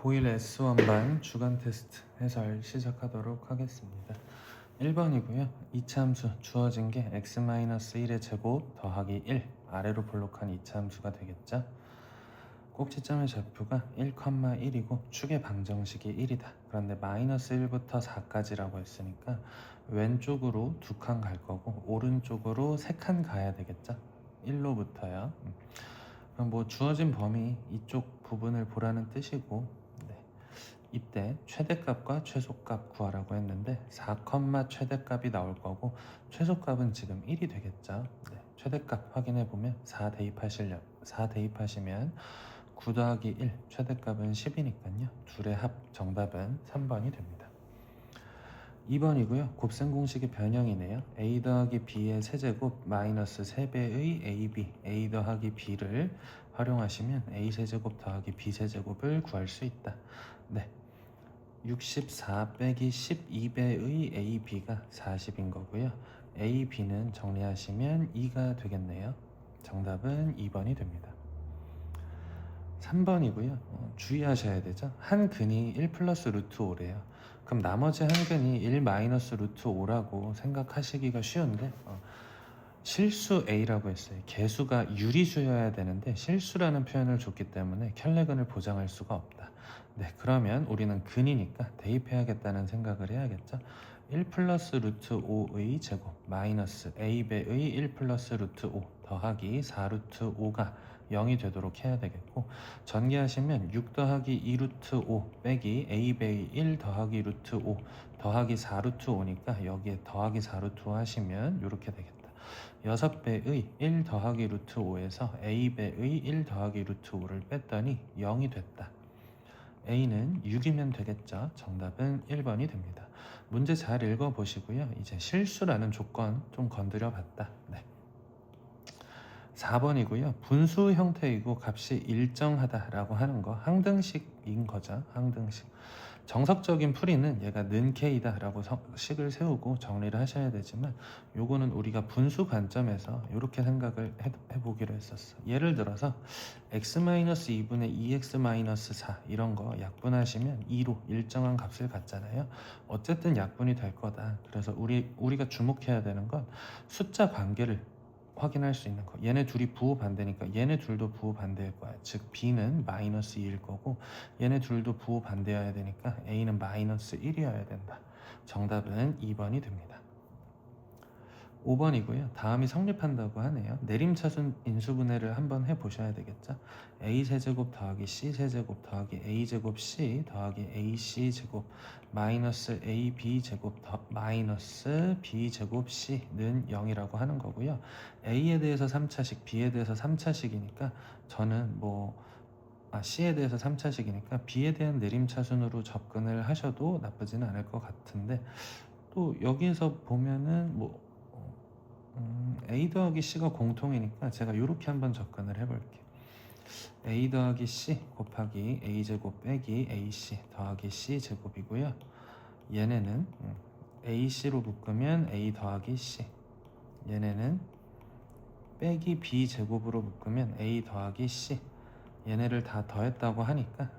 고1 S1반 주간 테스트 해설 시작하도록 하겠습니다. 1번이고요. 이차함수 주어진 게 x-1의 제곱 더하기 1 아래로 볼록한 이차함수가 되겠죠. 꼭지점의 좌표가 1,1이고 축의 방정식이 1이다. 그런데 마이너스 1부터 4까지라고 했으니까 왼쪽으로 2칸 갈 거고 오른쪽으로 3칸 가야 되겠죠. 1로부터요. 그럼 뭐 주어진 범위 이쪽 부분을 보라는 뜻이고, 이때 최대값과 최소값 구하라고 했는데 4, 최대값이 나올 거고 최소값은 지금 1이 되겠죠. 최대값 확인해 보면 4 대입하시면 9 더하기 1 최대값은 10이니까요. 둘의 합 정답은 3번이 됩니다. 2번이고요. 곱셈 공식의 변형이네요. a 더하기 b의 세제곱 마이너스 3배의 ab, a 더하기 b를 활용하시면 a 세제곱 더하기 b 세제곱을 구할 수 있다. 64 빼기 12배의 ab가 40인 거고요. ab는 정리하시면 2가 되겠네요. 정답은 2번이 됩니다. 3번이고요. 주의하셔야 되죠. 한 근이 1 플러스 루트 5래요. 그럼 나머지 한 근이 1 마이너스 루트 5라고 생각하시기가 쉬운데 실수 A라고 했어요. 개수가 유리수여야 되는데 실수라는 표현을 줬기 때문에 켤레근을 보장할 수가 없다. 그러면 우리는 근이니까 대입해야겠다는 생각을 해야겠죠. 1 플러스 루트 5의 제곱 마이너스 A배의 1 플러스 루트 5 더하기 4 루트 5가 0이 되도록 해야 되겠고, 전개하시면 6 더하기 2 루트 5 빼기 A배의 1 더하기 루트 5 더하기 4 루트 5니까 여기에 더하기 4 루트 5 하시면 이렇게 되겠다. 6배의 1 더하기 루트 5에서 A배의 1 더하기 루트 5를 뺐더니 0이 됐다. A는 6이면 되겠죠. 정답은 1번이 됩니다. 문제 잘 읽어보시고요. 이제 실수라는 조건 좀 건드려 봤다. 4번이고요. 분수 형태이고 값이 일정하다라고 하는 거 항등식인 거죠. 항등식. 정석적인 풀이는 얘가 는 k다 라고 식을 세우고 정리를 하셔야 되지만 요거는 우리가 분수 관점에서 이렇게 생각을 해보기로 했었어. 예를 들어서 x-2분의 2x-4 이런 거 약분하시면 2로 일정한 값을 갖잖아요. 어쨌든 약분이 될 거다. 그래서 우리가 주목해야 되는 건 숫자 관계를 확인할 수 있는 거. 얘네 둘이 부호 반대니까 얘네 둘도 부호 반대일 거야. 즉 b는 마이너스 2일 거고 얘네 둘도 부호 반대여야 되니까 a는 마이너스 1이어야 된다. 정답은 2번이 됩니다. 5번이고요. 다음이 성립한다고 하네요. 내림차순 인수분해를 한번 해보셔야 되겠죠. a 세제곱 더하기 c 세제곱 더하기 a 제곱 c 더하기 ac 제곱 마이너스 ab 제곱 마이너스 b 제곱 c는 0이라고 하는 거고요. a에 대해서 3차식, b에 대해서 3차식이니까 저는 C에 대해서 3차식이니까 B에 대한 내림차순으로 접근을 하셔도 나쁘지는 않을 것 같은데, 또 여기에서 보면은 A 더하기 C가 공통이니까 제가 이렇게 한번 접근을 해볼게요. A 더하기 C 곱하기 A제곱 빼기 AC 더하기 C제곱이고요. 얘네는 AC로 묶으면 A 더하기 C, 얘네는 빼기 B제곱으로 묶으면 A 더하기 C, 얘네를 다 더했다고 하니까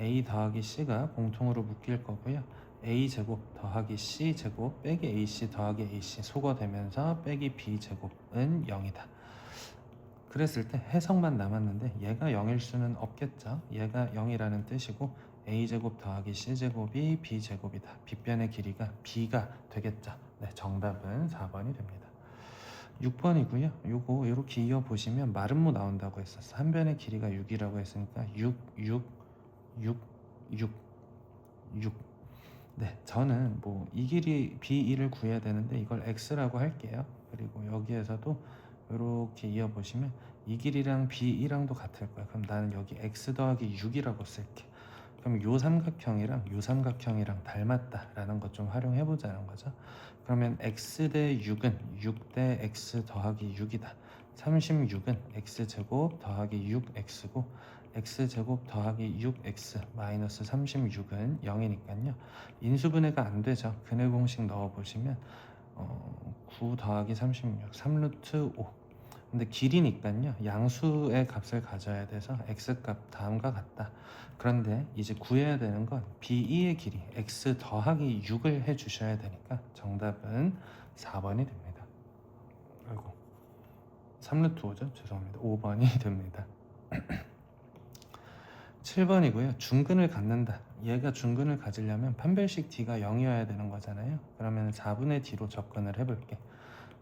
A 더하기 C가 공통으로 묶일 거고요. A제곱 더하기 C제곱 빼기 AC 더하기 AC 소거되면서 빼기 B제곱은 0이다. 그랬을 때 해석만 남았는데 얘가 0일 수는 없겠죠. 얘가 0이라는 뜻이고 A제곱 더하기 C제곱이 B제곱이다. 빗변의 길이가 B가 되겠죠. 정답은 4번이 됩니다. 6번이고요. 요거 이렇게 이어보시면 마름모 나온다고 했었어. 한 변의 길이가 6이라고 했으니까 6, 6, 6, 6, 6. 저는 이 길이 B2를 구해야 되는데 이걸 X라고 할게요. 그리고 여기에서도 이렇게 이어보시면 이 길이랑 B2랑도 같을 거야. 그럼 나는 여기 X 더하기 6이라고 쓸게. 그럼 요 삼각형이랑 닮았다라는 것 좀 활용해 보자는 거죠. 그러면 x 대 6은 6 대 x 더하기 6이다. 36은 x제곱 더하기 6x고 x제곱 더하기 6x 마이너스 36은 0이니까요. 인수분해가 안 되죠. 근해 공식 넣어보시면 9 더하기 36 3루트 5 근데 길이니까요. 양수의 값을 가져야 돼서 x값 다음과 같다. 그런데 이제 구해야 되는 건 b2의 길이 x 더하기 6을 해주셔야 되니까 정답은 4번이 됩니다. 아이고 3루트 5죠? 죄송합니다. 5번이 됩니다. 7번이고요. 중근을 갖는다. 얘가 중근을 가지려면 판별식 d가 0이어야 되는 거잖아요. 그러면 4분의 d로 접근을 해볼게.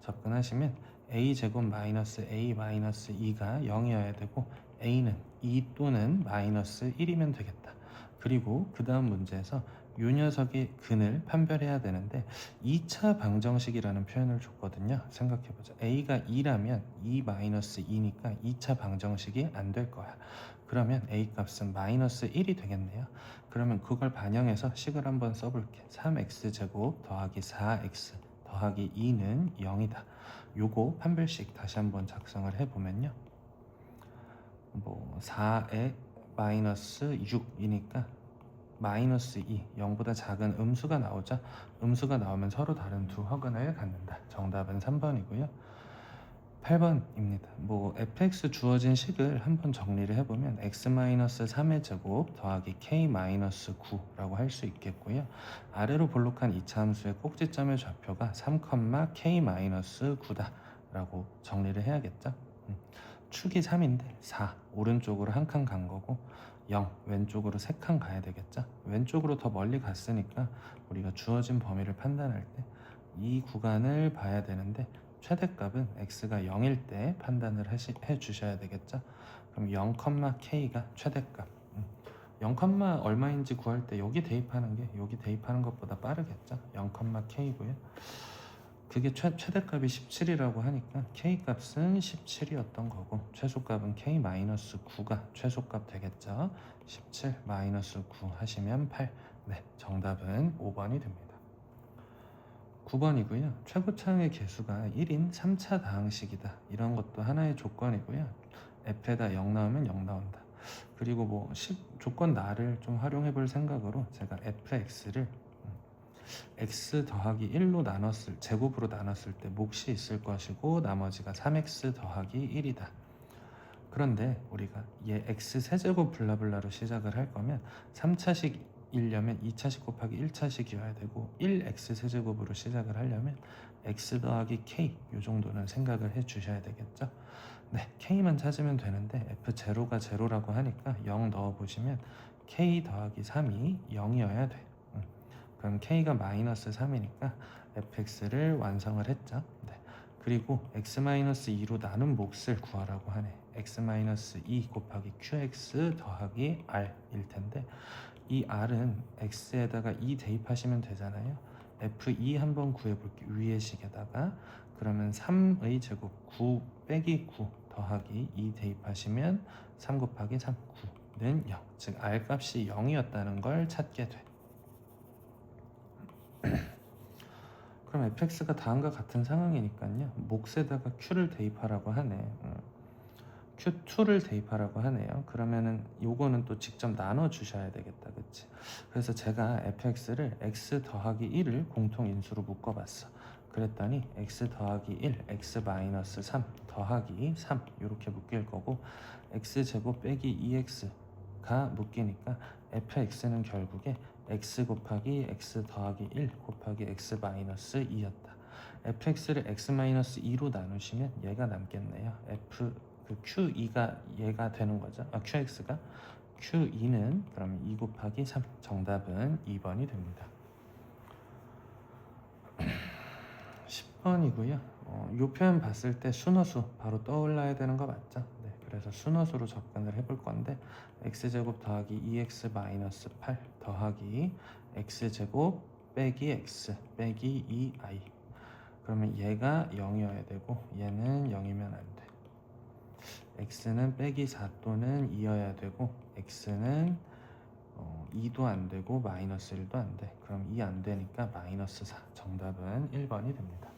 접근하시면 a제곱 마이너스 a 마이너스 2가 0이어야 되고 a는 2 또는 마이너스 1이면 되겠다. 그리고 그 다음 문제에서 요 녀석의 근을 판별해야 되는데 2차 방정식이라는 표현을 줬거든요. 생각해보자. a가 2라면 2 마이너스 2니까 2차 방정식이 안 될 거야. 그러면 a 값은 마이너스 1이 되겠네요. 그러면 그걸 반영해서 식을 한번 써볼게. 3x제곱 더하기 4x 더하기 2는 0이다. 요거 판별식 다시 한번 작성을 해보면요. 뭐 4에 마이너스 6이니까 마이너스 2, 0보다 작은 음수가 나오죠. 음수가 나오면 서로 다른 두 허근을 갖는다. 정답은 3번이고요. 8번입니다. 뭐 fx 주어진 식을 한번 정리를 해보면 x-3의 제곱 더하기 k-9라고 할 수 있겠고요. 아래로 볼록한 이차 함수의 꼭지점의 좌표가 3, k-9다 라고 정리를 해야겠죠. 축이 3인데 4 오른쪽으로 한 칸 간 거고 0 왼쪽으로 3칸 가야 되겠죠. 왼쪽으로 더 멀리 갔으니까 우리가 주어진 범위를 판단할 때 이 구간을 봐야 되는데 최대값은 x가 0일 때 판단을 해 주셔야 되겠죠. 그럼 0,k가 최대값. 0, 얼마인지 구할 때 여기 대입하는 게 여기 대입하는 것보다 빠르겠죠. 0,k고요. 그게 최대값이 17이라고 하니까 k값은 17이었던 거고 최소값은 k-9가 최소값 되겠죠. 17 9 하시면 8. 네, 정답은 5번이 됩니다. 9번이고요. 최고차항의 개수가 1인 3차 다항식이다. 이런 것도 하나의 조건이고요. f에다 0 나오면 0 나온다. 그리고 뭐 조건 나를 좀 활용해 볼 생각으로 제가 fx를 x 더하기 1로 제곱으로 나눴을 때 몫이 있을 것이고 나머지가 3x 더하기 1이다. 그런데 우리가 얘 x 세제곱 블라블라로 시작을 할 거면 3차식 이려면 2차식 곱하기 1차식이어야 되고 1x 세제곱으로 시작을 하려면 x 더하기 k 요 정도는 생각을 해 주셔야 되겠죠. 네, k만 찾으면 되는데 f0가 0라고 하니까 0 넣어 보시면 k 더하기 3이 0이어야 돼. 그럼 k가 마이너스 3이니까 fx를 완성을 했죠. 네. 그리고 x-2로 나눈 몫을 구하라고 하네. x-2 곱하기 qx 더하기 r일 텐데 이 r은 x에다가 2 대입하시면 되잖아요. f2 한번 구해볼게요. 위의 식에다가 그러면 3의 제곱 9 빼기 9 더하기 2 대입하시면 3 곱하기 3 9는 0. 즉 r 값이 0이었다는 걸 찾게 돼. 그럼 fx가 다음과 같은 상황이니까요. 몫에다가 q를 대입하라고 하네. q2를 대입하라고 하네요. 그러면은 요거는 또 직접 나눠 주셔야 되겠다. 그치? 그래서 제가 fx를 x 더하기 1을 공통 인수로 묶어 봤어. 그랬더니 x 더하기 1, x 마이너스 3 더하기 3 이렇게 묶일 거고 x제곱 빼기 2x가 묶이니까 fx는 결국에 x 곱하기 x 더하기 1 곱하기 x 마이너스 2였다. fx를 x 마이너스 2로 나누시면 얘가 남겠네요. q2가 얘가 되는 거죠. qx가 q2는 그럼 2 곱하기 3 정답은 2번이 됩니다. 10번이고요. 요 표현 봤을 때 순허수 바로 떠올라야 되는 거 맞죠? 네, 그래서 순허수로 접근을 해볼 건데 x제곱 더하기 2x 마이너스 8 더하기 x제곱 빼기 x 빼기 2i 그러면 얘가 0이어야 되고 얘는 0이면 안 돼. x는 빼기 4 또는 2여야 되고 x는 2도 안 되고 마이너스 1도 안 돼. 그럼 2 안 되니까 마이너스 4 정답은 1번이 됩니다.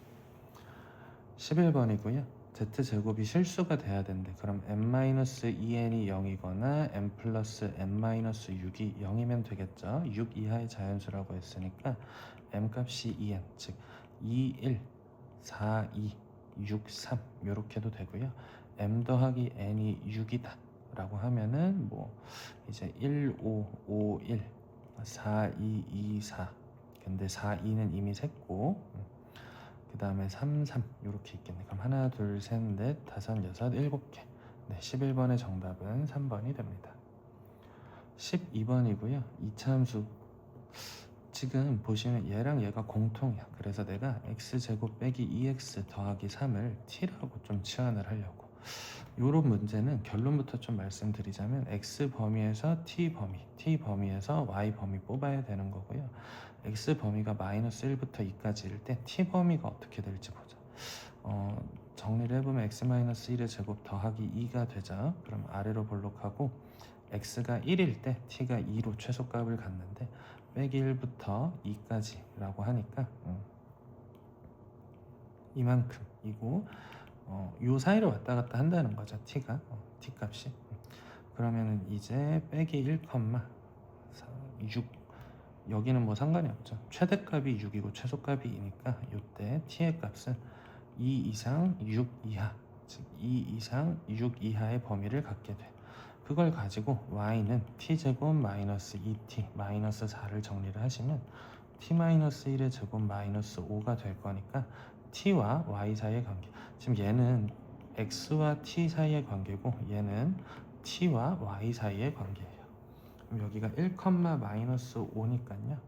11번이고요. z제곱이 실수가 돼야 된대. 그럼 m-2n이 0이거나 m 플러스 n-6이 0이면 되겠죠. 6 이하의 자연수라고 했으니까 m 값이 2n 즉 2, 1, 4, 2 63 요렇게도 되고요. m 더하기 n이 6이다 라고 하면은 뭐 이제 1, 5, 5, 1, 4, 2, 2, 4. 근데 4, 2는 이미 셌고 그 다음에 3, 3 요렇게 있겠네. 그럼 하나, 둘, 셋, 넷, 다섯, 여섯, 7개. 네, 11번의 정답은 3번이 됩니다. 12번이고요. 이차함수 지금 보시면 얘랑 얘가 공통이야. 그래서 내가 x제곱 빼기 2x 더하기 3을 t라고 좀 치환을 하려고. 요런 문제는 결론부터 좀 말씀드리자면 x 범위에서 t 범위에서 y 범위 뽑아야 되는 거고요. x 범위가 마이너스 1부터 2까지일 때 t 범위가 어떻게 될지 보자. 정리를 해보면 x-1의 제곱 더하기 2가 되죠. 그럼 아래로 볼록하고 x가 1일 때 t가 2로 최소값을 갖는데 빼기 1부터 2까지라고 하니까 이만큼이고 요 사이로 왔다 갔다 한다는 거죠. t가 t 값이. 그러면은 이제 빼기 1,6 여기는 뭐 상관이 없죠. 최대값이 6이고 최소값이 2니까 이때 t의 값은 2 이상 6 이하, 즉 2 이상 6 이하의 범위를 갖게 돼. 그걸 가지고 y는 t제곱 마이너스 2t 마이너스 4를 정리를 하시면 t-1의 제곱 마이너스 5가 될 거니까 t와 y 사이의 관계. 지금 얘는 x와 t 사이의 관계고 얘는 t와 y 사이의 관계예요. 그럼 여기가 1, 마이너스 5니까요.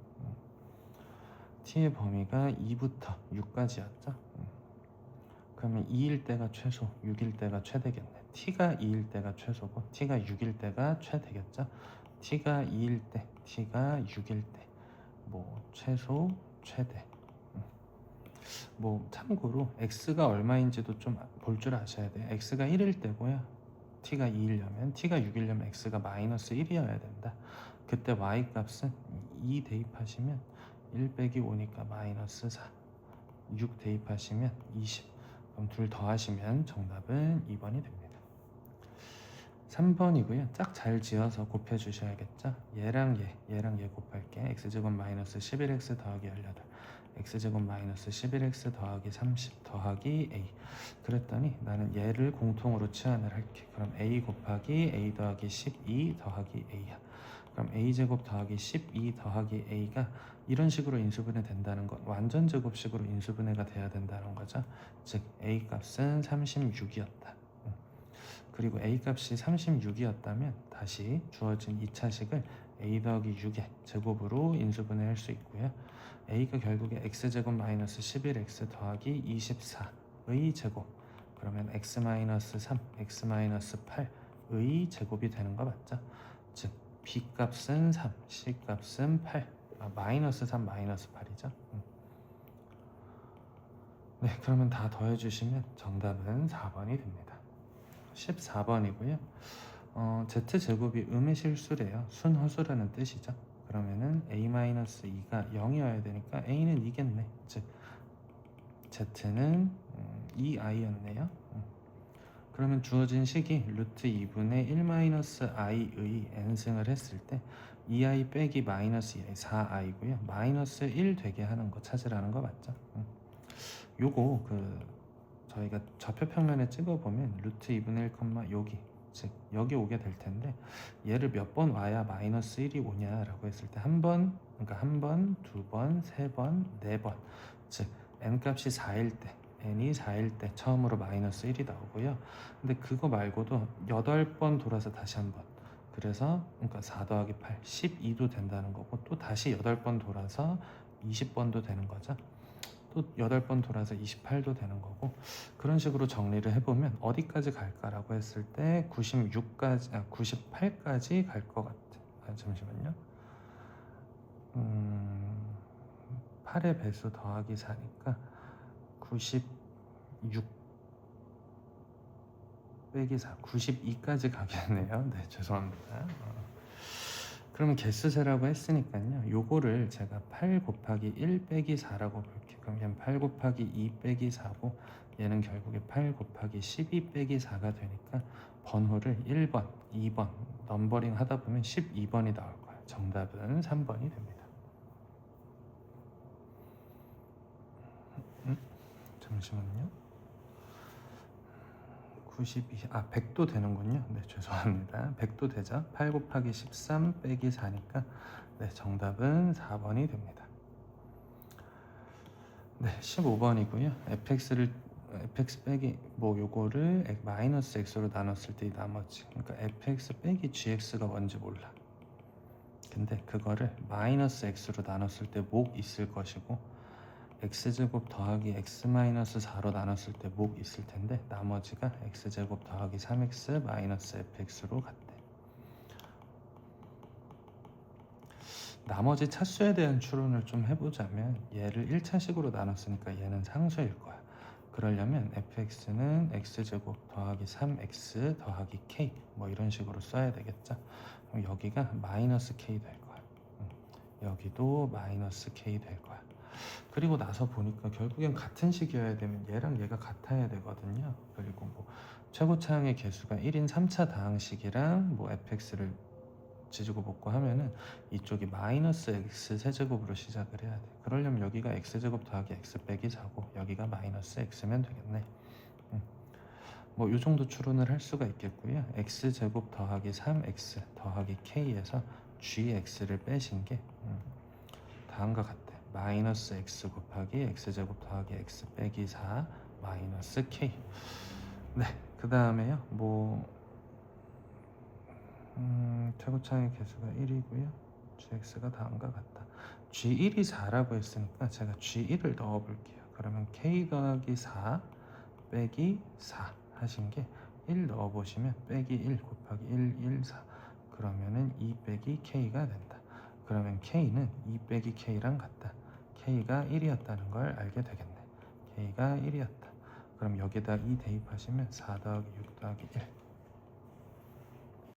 t의 범위가 2부터 6까지였죠. 그러면 2일 때가 최소, 6일 때가 최대겠네. t가 2일 때가 최소고 t가 6일 때가 최대겠죠. t가 2일 때, t가 6일 때, 뭐 최소, 최대. 뭐 참고로 x가 얼마인지도 좀 볼 줄 아셔야 돼요. x가 1일 때고요. t가 2이려면 t가 6이려면 x가 마이너스 1이어야 된다. 그때 y 값은 2 대입하시면 1 빼기 5니까 마이너스 4, 6 대입하시면 20. 그럼 둘 더하시면 정답은 2번이 됩니다. 3번이고요. 짝 잘 지어서 곱해주셔야겠죠. 얘랑 얘 곱할게. x제곱 마이너스 11x 더하기 18, x제곱 마이너스 11x 더하기 30 더하기 a. 그랬더니 나는 얘를 공통으로 치환을 할게. 그럼 a 곱하기 a 더하기 12 더하기 a야. 그럼 a제곱 더하기 12 더하기 a가 이런 식으로 인수분해 된다는 것, 완전 제곱식으로 인수분해가 돼야 된다는 거죠. 즉 a 값은 36이었다. 그리고 a 값이 36이었다면 다시 주어진 2차식을 a 더하기 6의 제곱으로 인수분해할 수 있고요. a가 결국에 x제곱 마이너스 11x 더하기 24의 제곱, 그러면 x 마이너스 3, x 마이너스 8의 제곱이 되는 거 맞죠? 즉 b 값은 3, c 값은 8, 마이너스 3, 마이너스 8이죠. 네, 그러면 다 더해주시면 정답은 4번이 됩니다. 14번이고요. z제곱이 음의 실수래요. 순허수라는 뜻이죠. 그러면은 a-2가 0이어야 되니까 a는 2겠네. 즉 z는 2i였네요. 그러면 주어진 식이 루트 2분의 1-i의 n승을 했을 때 2i 빼기 마이너스 2i 4i고요. 마이너스 1 되게 하는 거 찾으라는 거 맞죠? 요거 저희가 좌표 평면에 찍어보면 루트 2분의 1, 여기, 즉 여기 오게 될 텐데 얘를 몇 번 와야 마이너스 1이 오냐라고 했을 때 한 번, 그러니까 한 번, 두 번, 세 번, 네 번. 즉 n값이 4일 때, n이 4일 때 처음으로 마이너스 1이 나오고요. 근데 그거 말고도 8번 돌아서 다시 한 번. 그래서 그러니까 4 더하기 8, 12도 된다는 거고, 또 다시 8번 돌아서 20번도 되는 거죠. 또 8번 돌아서 28도 되는 거고, 그런 식으로 정리를 해보면 어디까지 갈까라고 했을 때 98까지 갈 것 같아. 잠시만요. 8의 배수 더하기 4니까 96 빼기 4, 92까지 가겠네요. 네, 죄송합니다. 그러면 개수세라고 했으니까요. 요거를 제가 8 곱하기 1 빼기 4라고 볼게요. 그럼 얘는 8 곱하기 2 빼기 4고 얘는 결국에 8 곱하기 12 빼기 4가 되니까 번호를 1번, 2번 넘버링 하다 보면 12번이 나올 거예요. 정답은 3번이 됩니다. 잠시만요. 92, 100도 되는군요. 네, 죄송합니다. 100도 되죠. 8 곱하기 13 빼기 4니까 네, 정답은 4번이 됩니다. 네, 15번이고요. fx 빼기 뭐 요거를 마이너스 x로 나눴을 때 나머지, 그러니까 fx 빼기 gx가 뭔지 몰라. 근데 그거를 마이너스 x로 나눴을 때 목 있을 것이고 x제곱 더하기 x 마이너스 4로 나눴을 때 목 있을 텐데 나머지가 x제곱 더하기 3x 마이너스 fx로 갔대. 나머지 차수에 대한 추론을 좀 해보자면 얘를 1차식으로 나눴으니까 얘는 상수일 거야. 그러려면 fx는 x제곱 더하기 3x 더하기 k 뭐 이런 식으로 써야 되겠죠. 그럼 여기가 마이너스 k 될 거야. 여기도 마이너스 k 될 거야. 그리고 나서 보니까 결국엔 같은 식이어야 되면 얘랑 얘가 같아야 되거든요. 그리고 뭐 최고차항의 개수가 1인 3차 다항식이랑 뭐 fx를 지지고 볶고 하면은 이쪽이 마이너스 x 세제곱으로 시작을 해야 돼. 그러려면 여기가 x제곱 더하기 x 빼기 4고 여기가 마이너스 x면 되겠네. 뭐 이 정도 추론을 할 수가 있겠고요. x제곱 더하기 3x 더하기 k에서 gx를 빼신 게 다음과 같대. 마이너스 x 곱하기 x제곱 더하기 x 빼기 4 마이너스 k. 네, 그 다음에요. 뭐 최고차항의 개수가 1이고요. gx가 다음과 같다. g1이 4라고 했으니까 제가 g1을 넣어볼게요. 그러면 k 더하기 4 빼기 4 하신 게 1 넣어보시면 빼기 1 곱하기 1, 1, 4 그러면은 2 빼기 k가 된다. 그러면 k는 2 빼기 k랑 같다. k가 1이었다는 걸 알게 되겠네. k가 1이었다. 그럼 여기다 2 대입하시면 4 더하기 6 더하기 1